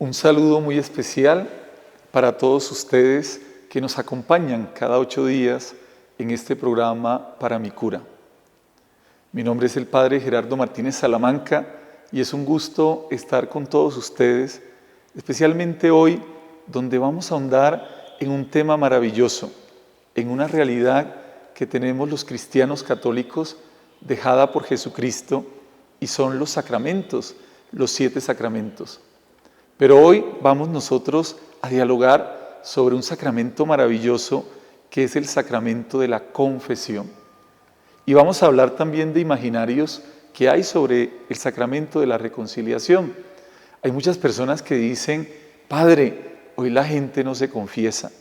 Un saludo muy especial para todos ustedes que nos acompañan cada 8 días en este programa Para mi Cura. Mi nombre es el Padre Gerardo Martínez Salamanca y es un gusto estar con todos ustedes, especialmente hoy, donde vamos a ahondar en un tema maravilloso, en una realidad que tenemos los cristianos católicos dejada por Jesucristo, y son los sacramentos, los 7 sacramentos. Pero hoy vamos nosotros a dialogar sobre un sacramento maravilloso que es el sacramento de la confesión. Y vamos a hablar también de imaginarios que hay sobre el sacramento de la reconciliación. Hay muchas personas que dicen: Padre, hoy la gente no se confiesa,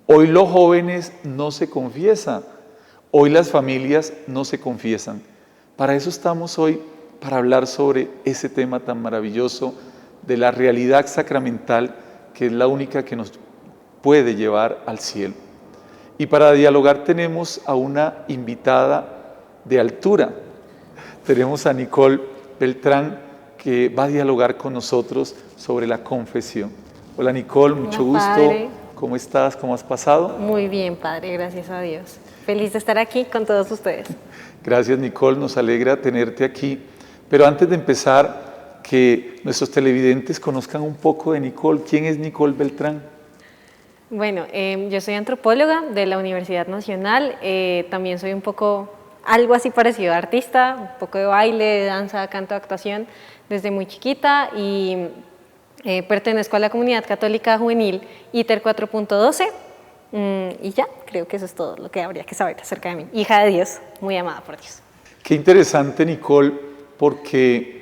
hoy los jóvenes no se confiesan, hoy las familias no se confiesan. Para eso estamos hoy, para hablar sobre ese tema tan maravilloso de la realidad sacramental, que es la única que nos puede llevar al cielo. Y para dialogar tenemos a una invitada de altura. Tenemos a Nicole Beltrán, que va a dialogar con nosotros sobre la confesión. Hola Nicole, mucho gusto. Padre. ¿Cómo estás? ¿Cómo has pasado? Muy bien, Padre, gracias a Dios. Feliz de estar aquí con todos ustedes. Gracias Nicole, nos alegra tenerte aquí. Pero antes de empezar, que nuestros televidentes conozcan un poco de Nicole. ¿Quién es Nicole Beltrán? Bueno, yo soy antropóloga de la Universidad Nacional, también soy un poco, algo así parecido a artista, un poco de baile, de danza, canto, actuación, desde muy chiquita, y pertenezco a la comunidad católica juvenil ITER 4.12, y ya, creo que eso es todo lo que habría que saber acerca de mí. Hija de Dios, muy amada por Dios. Qué interesante, Nicole, porque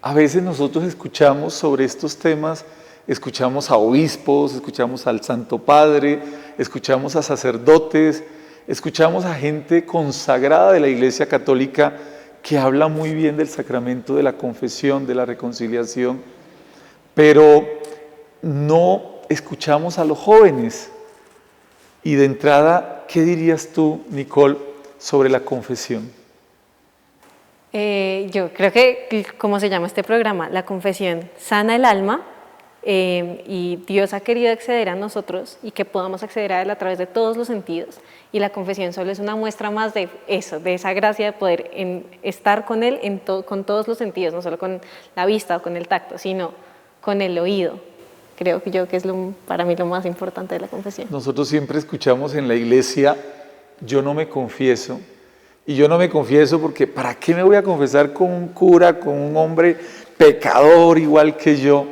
a veces nosotros escuchamos sobre estos temas, escuchamos a obispos, escuchamos al Santo Padre, escuchamos a sacerdotes, escuchamos a gente consagrada de la Iglesia Católica que habla muy bien del sacramento de la confesión, de la reconciliación, pero no escuchamos a los jóvenes. Y de entrada, ¿qué dirías tú, Nicole, sobre la confesión? Yo creo que, ¿cómo se llama este programa? La confesión sana el alma, y Dios ha querido acceder a nosotros y que podamos acceder a Él a través de todos los sentidos, y la confesión solo es una muestra más de eso, de esa gracia de poder estar con Él con todos los sentidos, no solo con la vista o con el tacto, sino con el oído. Creo que es para mí lo más importante de la confesión. Nosotros siempre escuchamos en la iglesia: yo no me confieso. Y yo no me confieso porque ¿para qué me voy a confesar con un cura, con un hombre pecador igual que yo?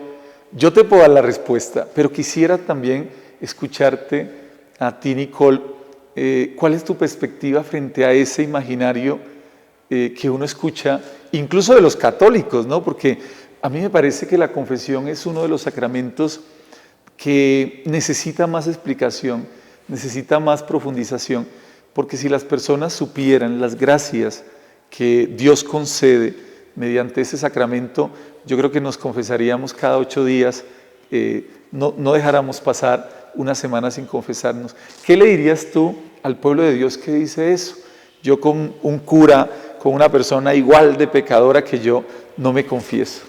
Yo te puedo dar la respuesta, pero quisiera también escucharte a ti, Nicole. ¿Cuál es tu perspectiva frente a ese imaginario que uno escucha, incluso de los católicos, ¿no? Porque a mí me parece que la confesión es uno de los sacramentos que necesita más explicación, necesita más profundización. Porque si las personas supieran las gracias que Dios concede mediante ese sacramento, yo creo que nos confesaríamos cada 8 días, no dejáramos pasar una semana sin confesarnos. ¿Qué le dirías tú al pueblo de Dios que dice eso? Yo con un cura, con una persona igual de pecadora que yo, no me confieso.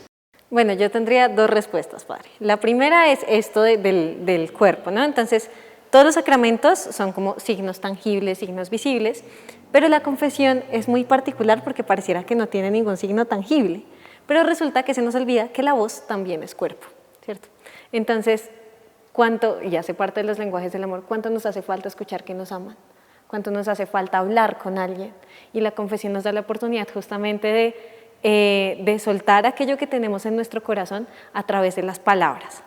Bueno, yo tendría 2 respuestas, Padre. La primera es esto del cuerpo, ¿no? Entonces, todos los sacramentos son como signos tangibles, signos visibles, pero la confesión es muy particular porque pareciera que no tiene ningún signo tangible, pero resulta que se nos olvida que la voz también es cuerpo, ¿cierto? Entonces, y hace parte de los lenguajes del amor, ¿cuánto nos hace falta escuchar que nos aman? ¿Cuánto nos hace falta hablar con alguien? Y la confesión nos da la oportunidad justamente de soltar aquello que tenemos en nuestro corazón a través de las palabras,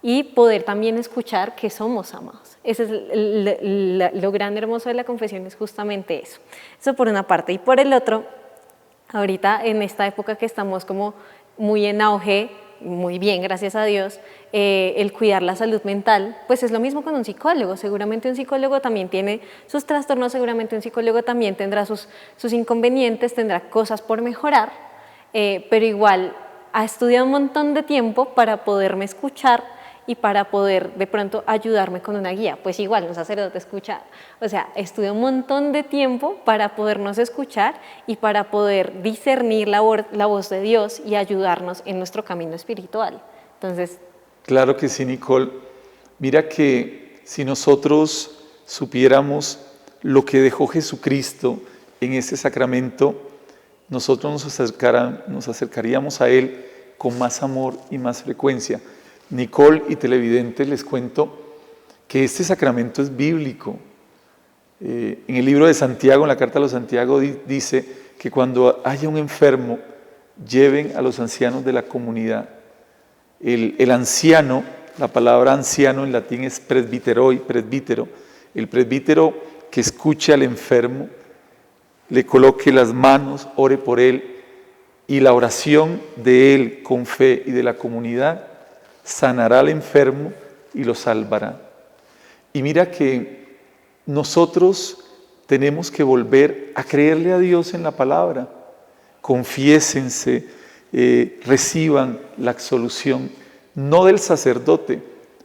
y poder también escuchar que somos amados. Ese es lo gran hermoso de la confesión, es justamente eso. Eso por una parte. Y por el otro, ahorita en esta época que estamos como muy en auge, muy bien, gracias a Dios, el cuidar la salud mental, pues es lo mismo con un psicólogo. Seguramente un psicólogo también tiene sus trastornos, seguramente un psicólogo también tendrá sus inconvenientes, tendrá cosas por mejorar, pero igual ha estudiado un montón de tiempo para poderme escuchar y para poder de pronto ayudarme con una guía. Pues igual un sacerdote escucha, o sea, estudia un montón de tiempo para podernos escuchar y para poder discernir la voz de Dios y ayudarnos en nuestro camino espiritual. Entonces, Claro que sí, Nicole. Mira que si nosotros supiéramos lo que dejó Jesucristo en este sacramento, nosotros nos acercaríamos a Él con más amor y más frecuencia. Nicole y televidentes, les cuento que este sacramento es bíblico. En el libro de Santiago, en la carta a los Santiago, dice que cuando haya un enfermo, lleven a los ancianos de la comunidad. El anciano, la palabra anciano en latín es presbiteroi, presbítero. El presbítero que escuche al enfermo, le coloque las manos, ore por él, y la oración de él con fe y de la comunidad sanará al enfermo y lo salvará. Y mira que nosotros tenemos que volver a creerle a Dios en la palabra. Confiésense, reciban la absolución, no del sacerdote,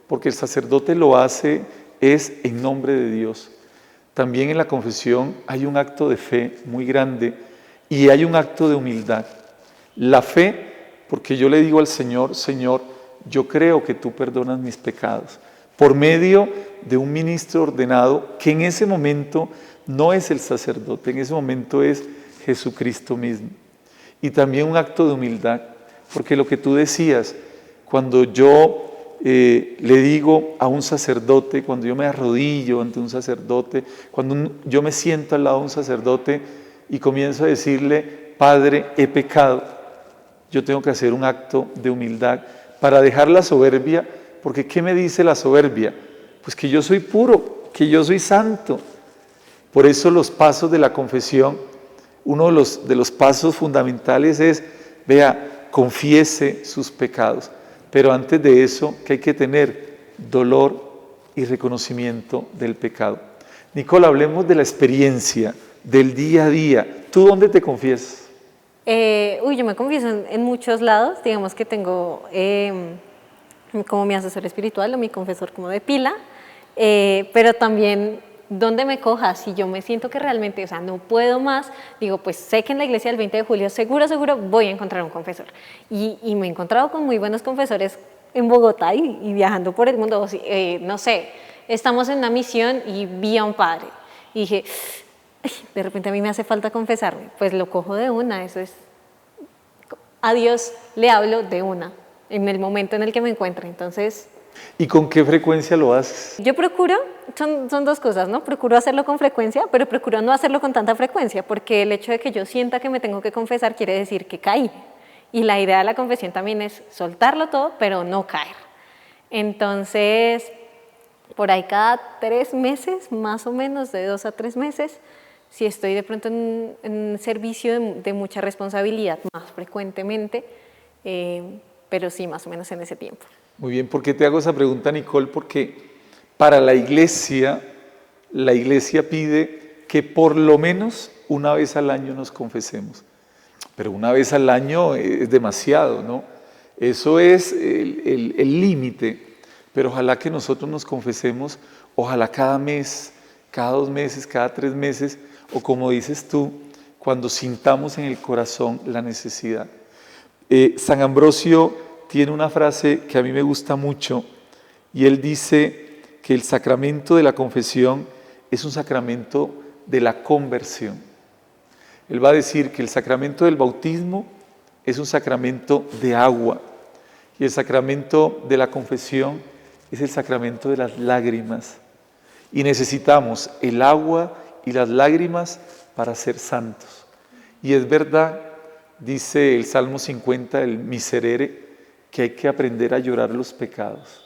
porque el sacerdote lo hace es en nombre de Dios. También en la confesión hay un acto de fe muy grande y hay un acto de humildad. La fe, porque yo le digo al Señor, Señor, yo creo que tú perdonas mis pecados, por medio de un ministro ordenado que en ese momento no es el sacerdote, en ese momento es Jesucristo mismo. Y también un acto de humildad, porque lo que tú decías, cuando yo le digo a un sacerdote, cuando yo me arrodillo ante un sacerdote, cuando yo me siento al lado de un sacerdote y comienzo a decirle, Padre, he pecado, yo tengo que hacer un acto de humildad para dejar la soberbia, porque ¿qué me dice la soberbia? Pues que yo soy puro, que yo soy santo. Por eso los pasos de la confesión, uno de los pasos fundamentales es, vea, confiese sus pecados. Pero antes de eso, ¿qué hay que tener? Dolor y reconocimiento del pecado. Nicole, hablemos de la experiencia, del día a día. ¿Tú dónde te confiesas? Yo me confieso en muchos lados. Digamos que tengo como mi asesor espiritual o mi confesor como de pila, pero también donde me coja, si yo me siento que realmente, o sea, no puedo más, digo, pues sé que en la iglesia del 20 de julio seguro voy a encontrar un confesor. Y me he encontrado con muy buenos confesores en Bogotá y viajando por el mundo. No sé, estamos en una misión y vi a un padre y dije, de repente a mí me hace falta confesarme, pues lo cojo de una, eso es, a Dios le hablo de una, en el momento en el que me encuentre, entonces... ¿Y con qué frecuencia lo haces? Yo procuro, son dos cosas, ¿no? Procuro hacerlo con frecuencia, pero procuro no hacerlo con tanta frecuencia, porque el hecho de que yo sienta que me tengo que confesar quiere decir que caí. Y la idea de la confesión también es soltarlo todo, pero no caer. Entonces, por ahí cada 3 meses, más o menos, de 2 a 3 meses, si estoy de pronto en servicio de mucha responsabilidad, más frecuentemente, pero sí, más o menos en ese tiempo. Muy bien, ¿por qué te hago esa pregunta, Nicole? Porque para la iglesia pide que por lo menos una vez al año nos confesemos. Pero una vez al año es demasiado, ¿no? Eso es el límite. Pero ojalá que nosotros nos confesemos, ojalá cada mes, cada 2 meses, cada 3 meses, o como dices tú, cuando sintamos en el corazón la necesidad. San Ambrosio tiene una frase que a mí me gusta mucho y él dice que el sacramento de la confesión es un sacramento de la conversión. Él va a decir que el sacramento del bautismo es un sacramento de agua y el sacramento de la confesión es el sacramento de las lágrimas. Y necesitamos el agua y las lágrimas para ser santos. Y es verdad, dice el Salmo 50, el Miserere, que hay que aprender a llorar los pecados.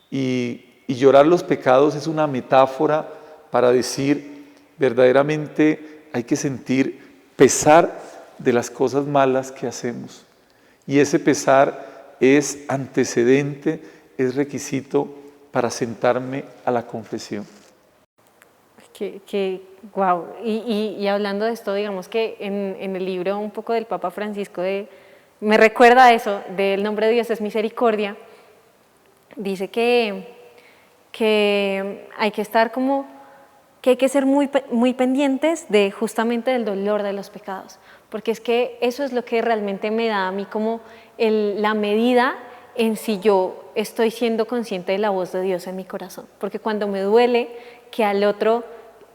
Y llorar los pecados es una metáfora para decir, verdaderamente hay que sentir pesar de las cosas malas que hacemos. Y ese pesar es antecedente, es requisito para sentarme a la confesión. Wow. Y hablando de esto, digamos que en el libro un poco del Papa Francisco me recuerda eso, del nombre de Dios es misericordia, dice que hay que estar como, que hay que ser muy pendientes de justamente del dolor de los pecados, porque es que eso es lo que realmente me da a mí como la medida en si yo estoy siendo consciente de la voz de Dios en mi corazón. Porque cuando me duele que al otro,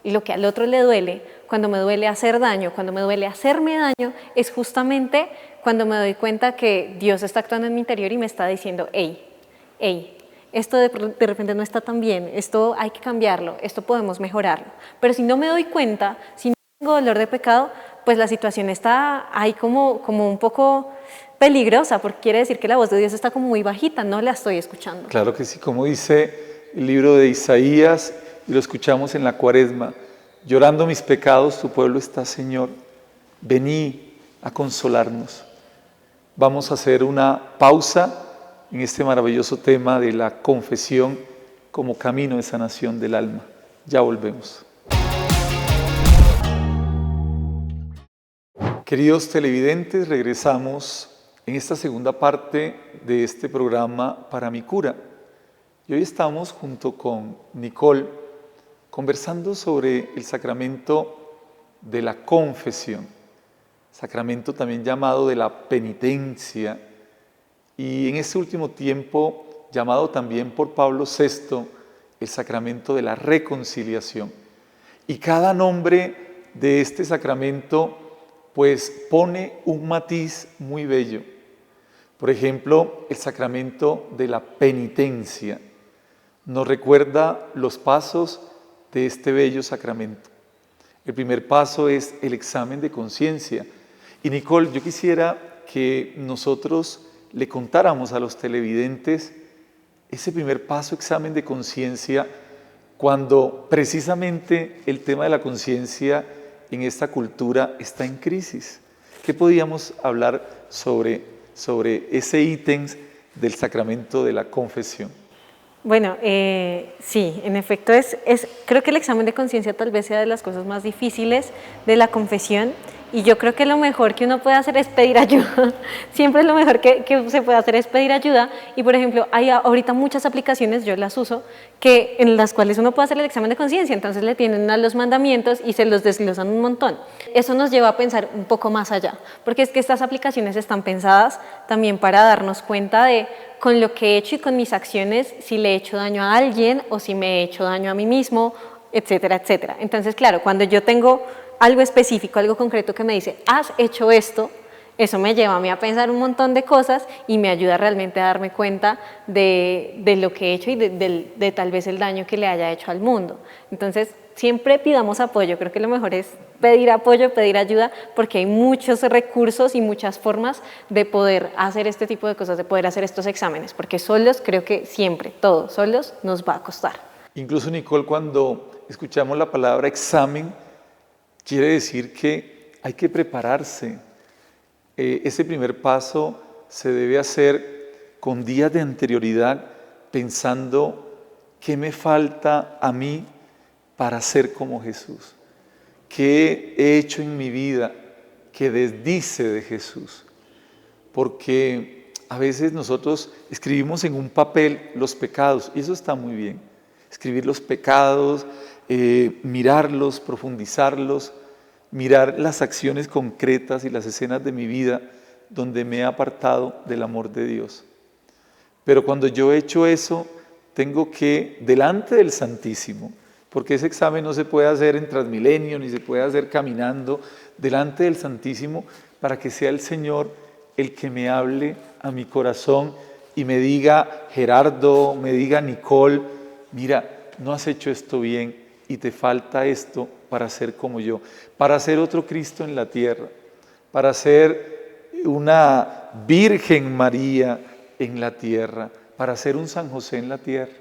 lo que al otro le duele, cuando me duele hacer daño, cuando me duele hacerme daño, es justamente cuando me doy cuenta que Dios está actuando en mi interior y me está diciendo, hey, esto de repente no está tan bien, esto hay que cambiarlo, esto podemos mejorarlo. Pero si no me doy cuenta, si no tengo dolor de pecado, pues la situación está ahí como un poco peligrosa, porque quiere decir que la voz de Dios está como muy bajita, no la estoy escuchando. Claro que sí, como dice el libro de Isaías, y lo escuchamos en la Cuaresma, llorando mis pecados, tu pueblo está, Señor, vení a consolarnos. Vamos a hacer una pausa en este maravilloso tema de la confesión como camino de sanación del alma. Ya volvemos. Queridos televidentes, regresamos en esta segunda parte de este programa Para mi cura. Y hoy estamos junto con Nicole conversando sobre el sacramento de la confesión, sacramento también llamado de la penitencia, y en este último tiempo llamado también por Pablo VI el sacramento de la reconciliación. Y cada nombre de este sacramento pues pone un matiz muy bello. Por ejemplo, el sacramento de la penitencia nos recuerda los pasos de este bello sacramento. El primer paso es el examen de conciencia. Y Nicole, yo quisiera que nosotros le contáramos a los televidentes ese primer paso, examen de conciencia, cuando precisamente el tema de la conciencia en esta cultura está en crisis. ¿Qué podíamos hablar sobre ese ítem del sacramento de la confesión? Bueno, sí, en efecto, creo que el examen de conciencia tal vez sea de las cosas más difíciles de la confesión, y yo creo que lo mejor que uno puede hacer es pedir ayuda. Siempre lo mejor que se puede hacer es pedir ayuda, y por ejemplo, hay ahorita muchas aplicaciones, yo las uso, en las cuales uno puede hacer el examen de conciencia, entonces le tienen a los mandamientos y se los desglosan un montón. Eso nos lleva a pensar un poco más allá, porque es que estas aplicaciones están pensadas también para darnos cuenta de con lo que he hecho y con mis acciones, si le he hecho daño a alguien o si me he hecho daño a mí mismo, etcétera, etcétera. Entonces, claro, cuando yo tengo algo específico, algo concreto que me dice, has hecho esto, eso me lleva a mí a pensar un montón de cosas y me ayuda realmente a darme cuenta de lo que he hecho y de tal vez el daño que le haya hecho al mundo. Entonces, siempre pidamos apoyo, creo que lo mejor es pedir apoyo, pedir ayuda, porque hay muchos recursos y muchas formas de poder hacer este tipo de cosas, de poder hacer estos exámenes, porque solos creo que siempre, todo, solos nos va a costar. Incluso, Nicole, cuando escuchamos la palabra examen, quiere decir que hay que prepararse. Ese primer paso se debe hacer con días de anterioridad, pensando qué me falta a mí para ser como Jesús. ¿Qué he hecho en mi vida que desdice de Jesús? Porque a veces nosotros escribimos en un papel los pecados, y eso está muy bien. Escribir los pecados, mirarlos, profundizarlos, mirar las acciones concretas y las escenas de mi vida donde me he apartado del amor de Dios. Pero cuando yo he hecho eso, tengo que, delante del Santísimo, porque ese examen no se puede hacer en Transmilenio, ni se puede hacer caminando, delante del Santísimo, para que sea el Señor el que me hable a mi corazón y me diga, Gerardo, me diga, Nicole, mira, no has hecho esto bien y te falta esto para ser como yo, para ser otro Cristo en la tierra, para ser una Virgen María en la tierra, para ser un San José en la tierra.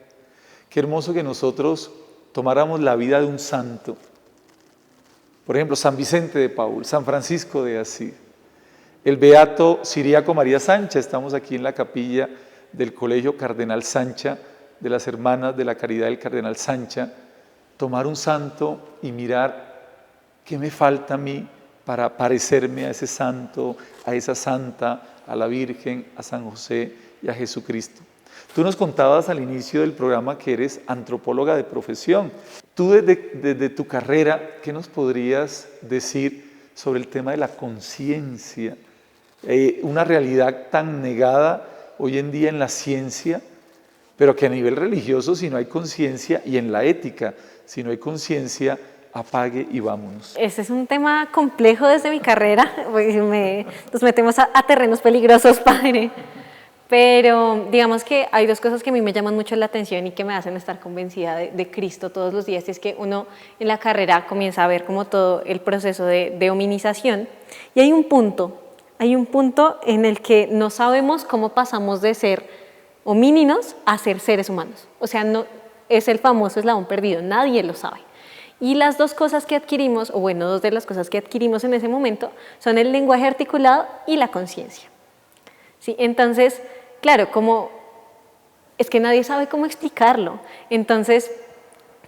Qué hermoso que nosotros tomáramos la vida de un santo. Por ejemplo, San Vicente de Paúl, San Francisco de Asís, el beato Ciriaco María Sancha. Estamos aquí en la capilla del Colegio Cardenal Sancha, de las Hermanas de la Caridad del Cardenal Sancha. Tomar un santo y mirar qué me falta a mí para parecerme a ese santo, a esa santa, a la Virgen, a San José y a Jesucristo. Tú nos contabas al inicio del programa que eres antropóloga de profesión. Tú desde tu carrera, ¿qué nos podrías decir sobre el tema de la conciencia? Una realidad tan negada hoy en día en la ciencia, pero que a nivel religioso, si no hay conciencia, y en la ética, si no hay conciencia, apague y vámonos. Este es un tema complejo desde mi carrera, pues nos metemos a terrenos peligrosos, padre. Pero digamos que hay dos cosas que a mí me llaman mucho la atención y que me hacen estar convencida de Cristo todos los días. Y es que uno en la carrera comienza a ver como todo el proceso de hominización. Y hay un punto en el que no sabemos cómo pasamos de ser homínidos a ser seres humanos. O sea, no, es el famoso eslabón perdido, nadie lo sabe. Y las dos cosas que adquirimos, o bueno, dos de las cosas que adquirimos en ese momento, son el lenguaje articulado y la conciencia. ¿Sí? Entonces, claro, es que nadie sabe cómo explicarlo. Entonces,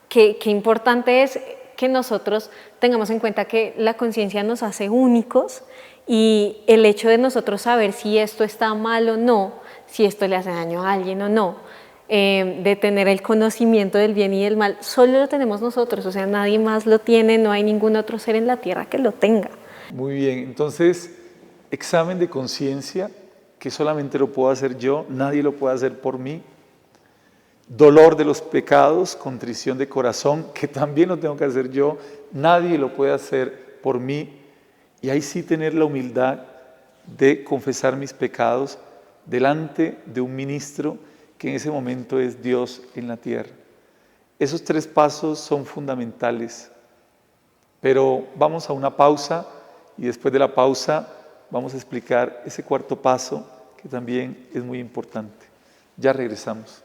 qué importante es que nosotros tengamos en cuenta que la conciencia nos hace únicos y el hecho de nosotros saber si esto está mal o no, si esto le hace daño a alguien o no, de tener el conocimiento del bien y del mal, solo lo tenemos nosotros, o sea, nadie más lo tiene, no hay ningún otro ser en la tierra que lo tenga. Muy bien, entonces, examen de conciencia, que solamente lo puedo hacer yo, nadie lo puede hacer por mí. Dolor de los pecados, contrición de corazón, que también lo tengo que hacer yo, nadie lo puede hacer por mí. Y ahí sí tener la humildad de confesar mis pecados delante de un ministro que en ese momento es Dios en la tierra. Esos tres pasos son fundamentales, pero vamos a una pausa y después de la pausa vamos a explicar ese cuarto paso que también es muy importante. Ya regresamos.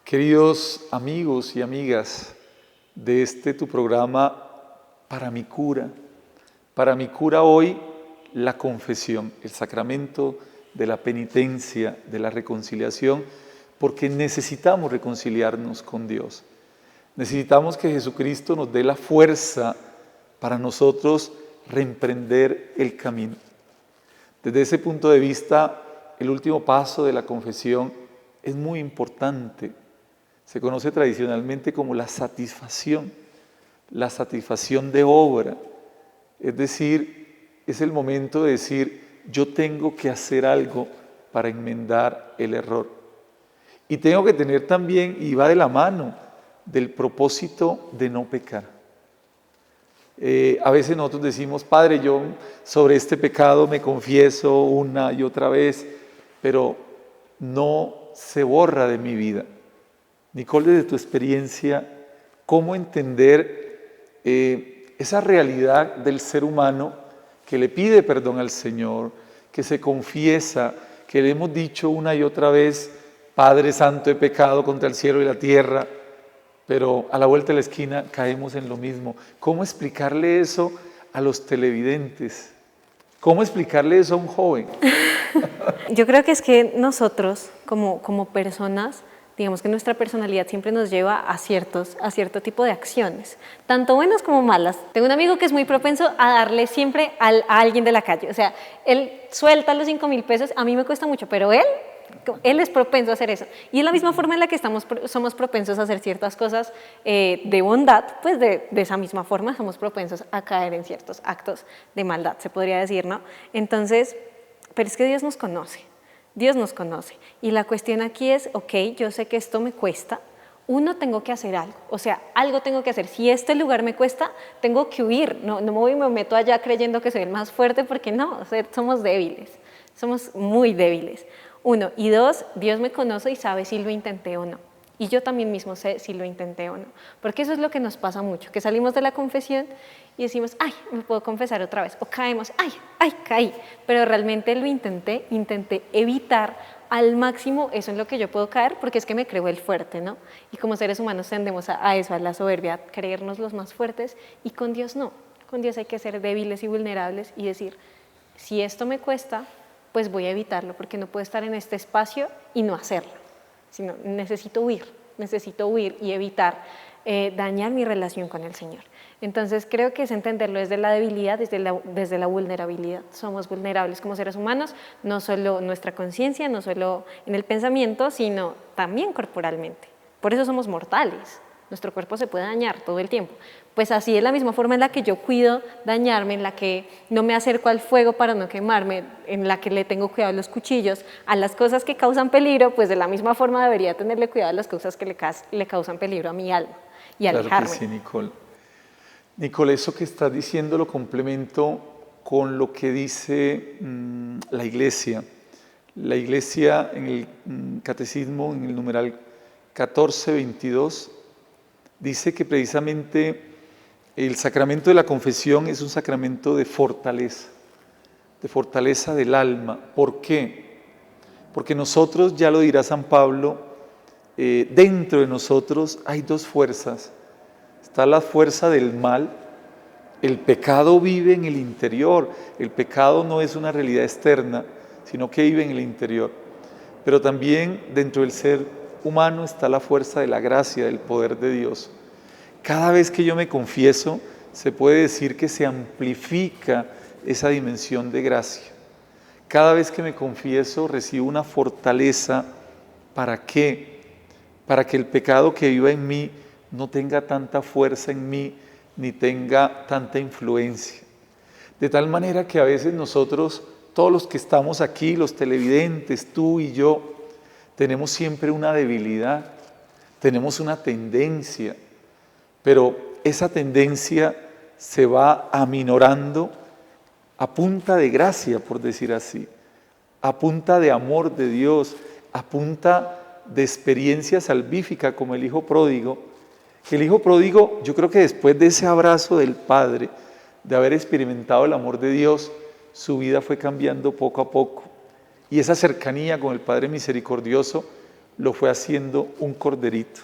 Queridos amigos y amigas de tu programa Para mi cura hoy, la confesión, el sacramento de la penitencia, de la reconciliación, porque necesitamos reconciliarnos con Dios. Necesitamos que Jesucristo nos dé la fuerza para nosotros reemprender el camino. Desde ese punto de vista, el último paso de la confesión es muy importante. Se conoce tradicionalmente como la satisfacción de obra. Es decir, es el momento de decir, yo tengo que hacer algo para enmendar el error. Y tengo que tener también, y va de la mano, del propósito de no pecar. A veces nosotros decimos, Padre, yo sobre este pecado me confieso una y otra vez, pero no se borra de mi vida. Nicole, desde tu experiencia, ¿cómo entender esa realidad del ser humano que le pide perdón al Señor, que se confiesa, que le hemos dicho una y otra vez, Padre Santo, he pecado contra el cielo y la tierra, pero a la vuelta de la esquina caemos en lo mismo? ¿Cómo explicarle eso a los televidentes? ¿Cómo explicarle eso a un joven? Yo creo que es que nosotros, como personas, digamos que nuestra personalidad siempre nos lleva a cierto tipo de acciones, tanto buenas como malas. Tengo un amigo que es muy propenso a darle siempre a alguien de la calle. O sea, él suelta los 5,000 pesos, a mí me cuesta mucho, pero él es propenso a hacer eso. Y es la misma forma en la que somos propensos a hacer ciertas cosas de bondad, pues de esa misma forma somos propensos a caer en ciertos actos de maldad, se podría decir, ¿no? Entonces, pero es que Dios nos conoce. Dios nos conoce. Y la cuestión aquí es, ok, yo sé que esto me cuesta, tengo que hacer algo, o sea, algo tengo que hacer. Si este lugar me cuesta, tengo que huir, no me meto allá creyendo que soy el más fuerte, porque no, o sea, somos débiles, somos muy débiles. 1, y 2, Dios me conoce y sabe si lo intenté o no. Y yo también mismo sé si lo intenté o no, porque eso es lo que nos pasa mucho, que salimos de la confesión y decimos, ay, me puedo confesar otra vez, o caemos, ay, caí, pero realmente lo intenté evitar al máximo eso en lo que yo puedo caer, porque es que me creo el fuerte, ¿no? Y como seres humanos tendemos a eso, a la soberbia, a creernos los más fuertes, y con Dios no. Con Dios hay que ser débiles y vulnerables y decir, si esto me cuesta, pues voy a evitarlo, porque no puedo estar en este espacio y no hacerlo, sino necesito huir y evitar dañar mi relación con el Señor. Entonces creo que es entenderlo desde la debilidad, desde la vulnerabilidad. Somos vulnerables como seres humanos, no solo en nuestra conciencia, no solo en el pensamiento, sino también corporalmente. Por eso somos mortales, nuestro cuerpo se puede dañar todo el tiempo. Pues así es la misma forma en la que yo cuido dañarme, en la que no me acerco al fuego para no quemarme, en la que le tengo cuidado a los cuchillos, a las cosas que causan peligro, pues de la misma forma debería tenerle cuidado a las cosas que le causan peligro a mi alma y Claro alejarme. que sí, Nicole. Nicole, eso que estás diciendo lo complemento con lo que dice la Iglesia. La Iglesia en el Catecismo, en el numeral 1422, dice que precisamente el sacramento de la confesión es un sacramento de fortaleza del alma. ¿Por qué? Porque nosotros, ya lo dirá San Pablo, dentro de nosotros hay dos fuerzas. Está la fuerza del mal. El pecado vive en el interior. El pecado no es una realidad externa, sino que vive en el interior. Pero también dentro del ser humano está la fuerza de la gracia, del poder de Dios. Cada vez que yo me confieso, se puede decir que se amplifica esa dimensión de gracia. Cada vez que me confieso, recibo una fortaleza. ¿Para qué? Para que el pecado que viva en mí no tenga tanta fuerza en mí, ni tenga tanta influencia. De tal manera que a veces nosotros, todos los que estamos aquí, los televidentes, tú y yo, tenemos siempre una debilidad, tenemos una tendencia, pero esa tendencia se va aminorando a punta de gracia, por decir así, a punta de amor de Dios, a punta de experiencia salvífica como el hijo pródigo. El hijo pródigo, yo creo que después de ese abrazo del Padre, de haber experimentado el amor de Dios, su vida fue cambiando poco a poco. Y esa cercanía con el Padre misericordioso lo fue haciendo un corderito,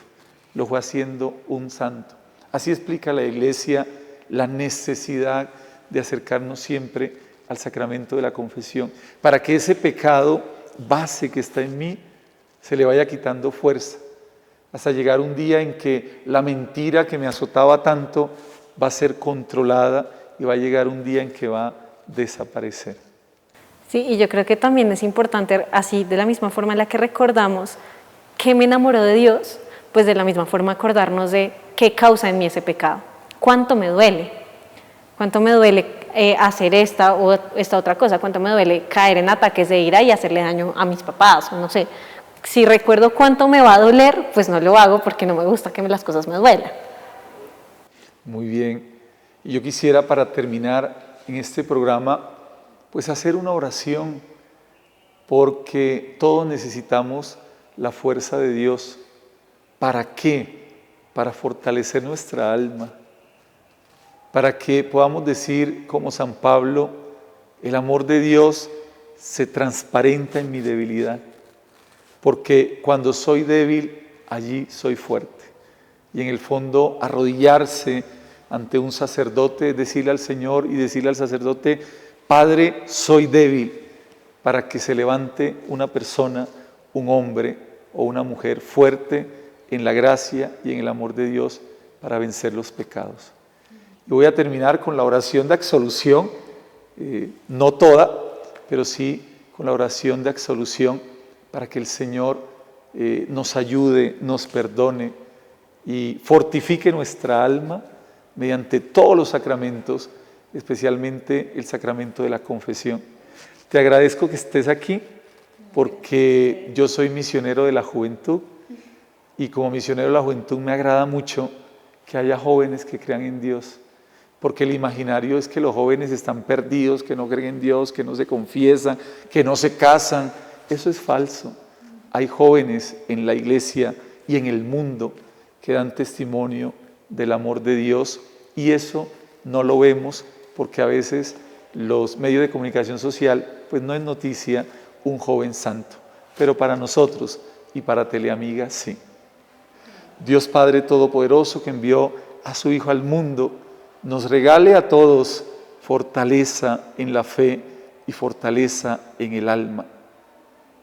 lo fue haciendo un santo. Así explica la Iglesia la necesidad de acercarnos siempre al sacramento de la confesión, para que ese pecado base que está en mí se le vaya quitando fuerza, hasta llegar un día en que la mentira que me azotaba tanto va a ser controlada y va a llegar un día en que va a desaparecer. Sí, y yo creo que también es importante, así de la misma forma en la que recordamos qué me enamoró de Dios, pues de la misma forma acordarnos de qué causa en mí ese pecado, cuánto me duele hacer esta o esta otra cosa, cuánto me duele caer en ataques de ira y hacerle daño a mis papás, no sé. Si recuerdo cuánto me va a doler, pues no lo hago porque no me gusta que las cosas me duelan. Muy bien. Y yo quisiera, para terminar en este programa, pues hacer una oración, porque todos necesitamos la fuerza de Dios. ¿Para qué? Para fortalecer nuestra alma, para que podamos decir como San Pablo, el amor de Dios se transparenta en mi debilidad, porque cuando soy débil, allí soy fuerte. Y en el fondo, arrodillarse ante un sacerdote, decirle al Señor y decirle al sacerdote, Padre, soy débil, para que se levante una persona, un hombre o una mujer fuerte en la gracia y en el amor de Dios para vencer los pecados. Y voy a terminar con la oración de absolución, no toda, pero sí con la oración de absolución para que el Señor nos ayude, nos perdone y fortifique nuestra alma mediante todos los sacramentos, especialmente el sacramento de la confesión. Te agradezco que estés aquí porque yo soy misionero de la juventud y como misionero de la juventud me agrada mucho que haya jóvenes que crean en Dios, porque el imaginario es que los jóvenes están perdidos, que no creen en Dios, que no se confiesan, que no se casan. Eso es falso. Hay jóvenes en la iglesia y en el mundo que dan testimonio del amor de Dios y eso no lo vemos porque a veces los medios de comunicación social pues no es noticia un joven santo, pero para nosotros y para Teleamiga sí. Dios Padre Todopoderoso que envió a su Hijo al mundo nos regale a todos fortaleza en la fe y fortaleza en el alma.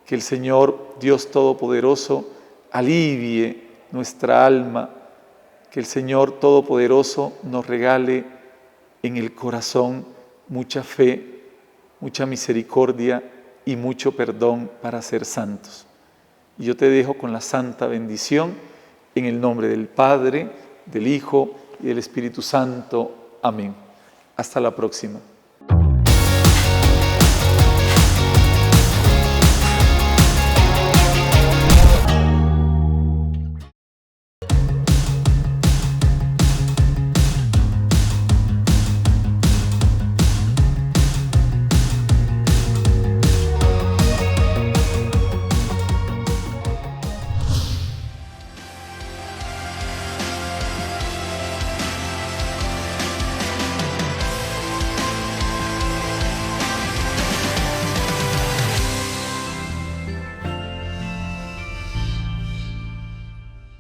Que el Señor Dios Todopoderoso alivie nuestra alma, que el Señor Todopoderoso nos regale en el corazón mucha fe, mucha misericordia y mucho perdón para ser santos. Y yo te dejo con la santa bendición En el nombre del Padre, del Hijo y del Espíritu Santo. Amén. Hasta la próxima.